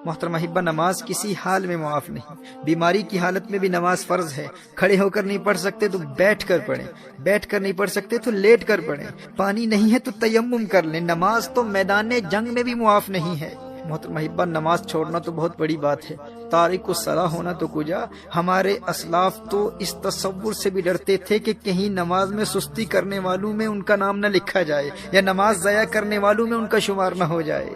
محترم احبہ، نماز کسی حال میں معاف نہیں۔ بیماری کی حالت میں بھی نماز فرض ہے۔ کھڑے ہو کر نہیں پڑھ سکتے تو بیٹھ کر پڑھیں، بیٹھ کر نہیں پڑھ سکتے تو لیٹ کر پڑھیں، پانی نہیں ہے تو تیمم کر لیں۔ نماز تو میدان جنگ میں بھی معاف نہیں ہے۔ محترم احبہ، نماز چھوڑنا تو بہت بڑی بات ہے، تارک الصلاح ہونا تو کجا۔ ہمارے اسلاف تو اس تصور سے بھی ڈرتے تھے کہ کہیں نماز میں سستی کرنے والوں میں ان کا نام نہ لکھا جائے، یا نماز ضائع کرنے والوں میں ان کا شمار نہ ہو جائے۔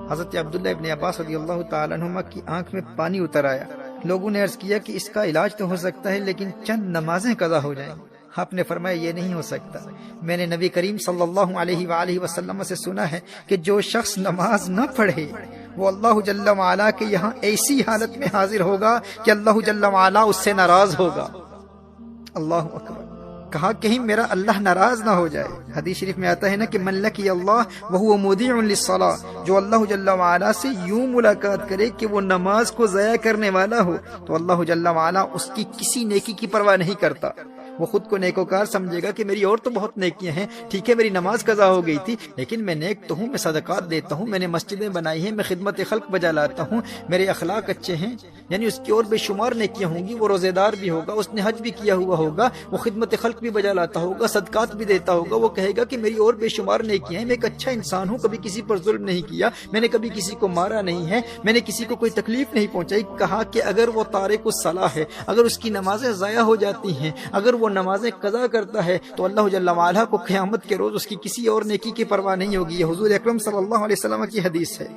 حضرت عبداللہ ابن عباس رضی اللہ تعالی عنہما کی آنکھ میں پانی اتر آیا۔ لوگوں نے عرض کیا کہ اس کا علاج تو ہو سکتا ہے، لیکن چند نمازیں قضا ہو جائیں۔ آپ نے فرمایا یہ نہیں ہو سکتا۔ میں نے نبی کریم صلی اللہ علیہ وآلہ وسلم سے سنا ہے کہ جو شخص نماز نہ پڑھے وہ اللہ جل وعلا کے یہاں ایسی حالت میں حاضر ہوگا کہ اللہ جل وعلا اس سے ناراض ہوگا۔ اللہ اکبر! کہا کہیں میرا اللہ ناراض نہ ہو جائے۔ حدیث شریف میں آتا ہے نا کہ من لقی اللہ وہو مودع للصلاۃ، جو اللہ جل وعلا سے یوں ملاقات کرے کہ وہ نماز کو ضائع کرنے والا ہو تو اللہ جل وعلا اس کی کسی نیکی کی پرواہ نہیں کرتا۔ وہ خود کو نیکوکار سمجھے گا کہ میری اور تو بہت نیکیاں ہیں، ٹھیک ہے میری نماز قضا ہو گئی تھی لیکن میں نیک تو ہوں، میں صدقات دیتا ہوں، میں نے مسجدیں بنائی ہیں، میں خدمت خلق بجا لاتا ہوں، میرے اخلاق اچھے ہیں، یعنی اس کی اور بے شمار نیکیاں ہوں گی۔ وہ روزے دار بھی ہوگا، اس نے حج بھی کیا ہوا ہوگا، وہ خدمت خلق بھی بجا لاتا ہوگا، صدقات بھی دیتا ہوگا۔ وہ کہے گا کہ میری اور بے شمار نیکیاں ہیں، میں ایک اچھا انسان ہوں، کبھی کسی پر ظلم نہیں کیا، میں نے کبھی کسی کو مارا نہیں ہے، میں نے کسی کو کوئی تکلیف نہیں پہنچائی۔ کہا کہ اگر وہ تارک الصلاح ہے، اگر اس کی نمازیں ضائع ہو جاتی ہیں، اگر وہ نمازیں قضا کرتا ہے تو اللہ جل وعلا کو قیامت کے روز اس کی کسی اور نیکی کی پرواہ نہیں ہوگی۔ یہ حضور اکرم صلی اللہ علیہ وسلم کی حدیث ہے۔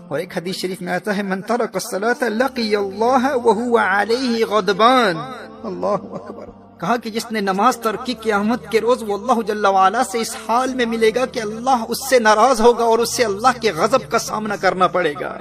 اور ایک حدیث شریف میں آتا ہے من ترک الصلاۃ لقی اللہ وہو علیہ غضبان۔ اللہ اکبر! کہا کہ جس نے نماز ترک کی قیامت کے روز وہ اللہ جل وعلا سے اس حال میں ملے گا کہ اللہ اس سے ناراض ہوگا اور اس سے اللہ کے غضب کا سامنا کرنا پڑے گا۔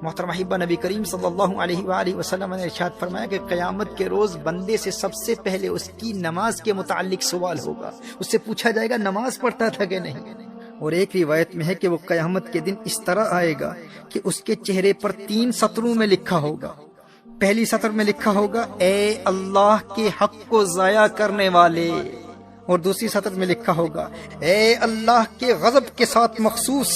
محترم احبہ، نبی کریم صلی اللہ علیہ وآلہ وسلم نے ارشاد فرمایا کہ قیامت کے روز بندے سے سب سے پہلے اس کی نماز کے متعلق سوال ہوگا۔ اس سے پوچھا جائے گا نماز پڑھتا تھا کہ نہیں۔ اور ایک روایت میں ہے کہ وہ قیامت کے دن اس طرح آئے گا کہ اس کے چہرے پر 3 سطروں میں لکھا ہوگا۔ پہلی سطر میں لکھا ہوگا اے اللہ کے حق کو ضائع کرنے والے، اور دوسری سطر میں لکھا ہوگا اے اللہ کے غضب کے ساتھ مخصوص،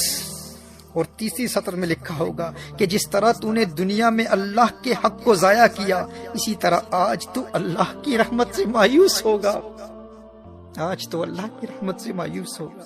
اور تیسری سطر میں لکھا ہوگا کہ جس طرح تو نے دنیا میں اللہ کے حق کو ضائع کیا اسی طرح آج تو اللہ کی رحمت سے مایوس ہوگا، آج تو اللہ کی رحمت سے مایوس ہوگا۔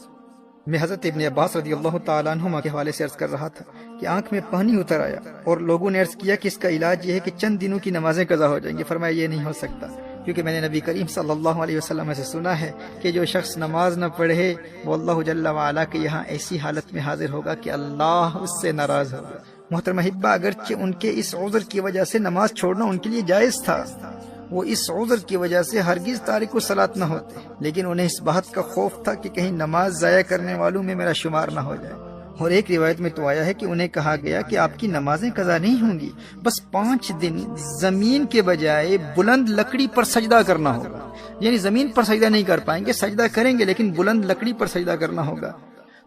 میں حضرت ابن عباس رضی اللہ تعالیٰ عنہما کے حوالے سے عرض کر رہا تھا کہ آنکھ میں پانی اتر آیا اور لوگوں نے عرض کیا کہ اس کا علاج یہ ہے کہ چند دنوں کی نمازیں قضا ہو جائیں گی۔ فرمایا یہ نہیں ہو سکتا، کیونکہ میں نے نبی کریم صلی اللہ علیہ وسلم سے سنا ہے کہ جو شخص نماز نہ پڑھے وہ اللہ جل وعلا کے یہاں ایسی حالت میں حاضر ہوگا کہ اللہ اس سے ناراض ہوگا۔ محترم احبہ، اگرچہ ان کے اس عذر کی وجہ سے نماز چھوڑنا ان کے لیے جائز تھا، وہ اس عذر کی وجہ سے ہرگز تارک الصلاۃ نہ ہوتے، لیکن انہیں اس بات کا خوف تھا کہ کہیں نماز ضائع کرنے والوں میں میرا شمار نہ ہو جائے۔ اور ایک روایت میں تو آیا ہے کہ انہیں کہا گیا کہ آپ کی نمازیں قضا نہیں ہوں گی، بس 5 دن زمین کے بجائے بلند لکڑی پر سجدہ کرنا ہوگا، یعنی زمین پر سجدہ نہیں کر پائیں گے، سجدہ کریں گے لیکن بلند لکڑی پر سجدہ کرنا ہوگا۔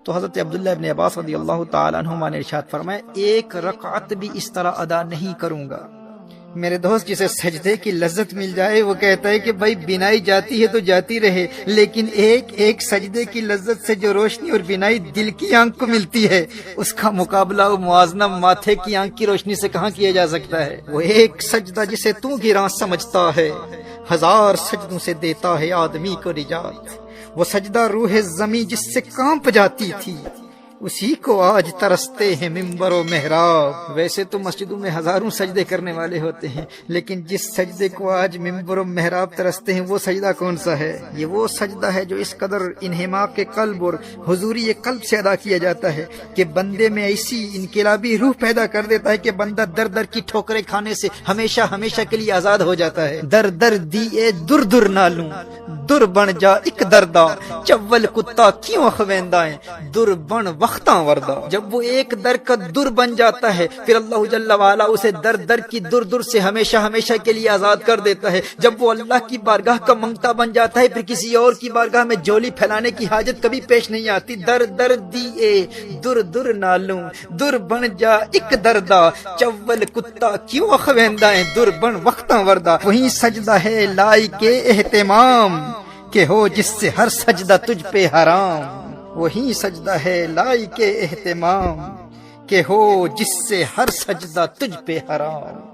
تو حضرت عبداللہ ابن عباس رضی اللہ تعالیٰ عنہما نے ارشاد فرمایا 1 رکعت بھی اس طرح ادا نہیں کروں گا۔ میرے دوست، جسے سجدے کی لذت مل جائے وہ کہتا ہے کہ بھائی بینائی جاتی ہے تو جاتی رہے، لیکن ایک سجدے کی لذت سے جو روشنی اور بینائی دل کی آنکھ کو ملتی ہے اس کا مقابلہ و موازنہ ماتھے کی آنکھ کی روشنی سے کہاں کیا جا سکتا ہے۔ وہ ایک سجدہ جسے تو گراں سمجھتا ہے 1000 سجدوں سے دیتا ہے آدمی کو نجات، وہ سجدہ روح زمیں جس سے کانپ جاتی تھی اسی کو آج ترستے ہیں ممبر و محراب۔ ویسے تو مسجدوں میں ہزاروں سجدے کرنے والے ہوتے ہیں، لیکن جس سجدے کو آج ممبر و محراب ترستے ہیں وہ سجدہ کون سا ہے؟ یہ وہ سجدہ ہے جو اس قدر انہماک کے قلب اور حضوری قلب سے ادا کیا جاتا ہے کہ بندے میں ایسی انقلابی روح پیدا کر دیتا ہے کہ بندہ در در کی ٹھوکریں کھانے سے ہمیشہ ہمیشہ کے لیے آزاد ہو جاتا ہے۔ در در دیے در در نالوں در بن جا ایک دردا، چول کتا کیوں اخویندہ ہیں در بن وقتاں وردہ۔ جب وہ ایک در کا در بن جاتا ہے پھر اللہ جل وعلا اسے در در کی در در سے ہمیشہ ہمیشہ کے لیے آزاد کر دیتا ہے۔ جب وہ اللہ کی بارگاہ کا منگتا بن جاتا ہے پھر کسی اور کی بارگاہ میں جولی پھیلانے کی حاجت کبھی پیش نہیں آتی۔ در در دیے در در نالوں در بن جا ایک دردا، چول کتا کیوں اخویندہ ہیں در بن وقتاں وردہ۔ وہیں سجدہ ہے لائی کے اہتمام کہ ہو جس سے ہر سجدہ تجھ پہ حرام، وہیں سجدہ ہے لائی کے اہتمام کہ ہو جس سے ہر سجدہ تجھ پہ حرام۔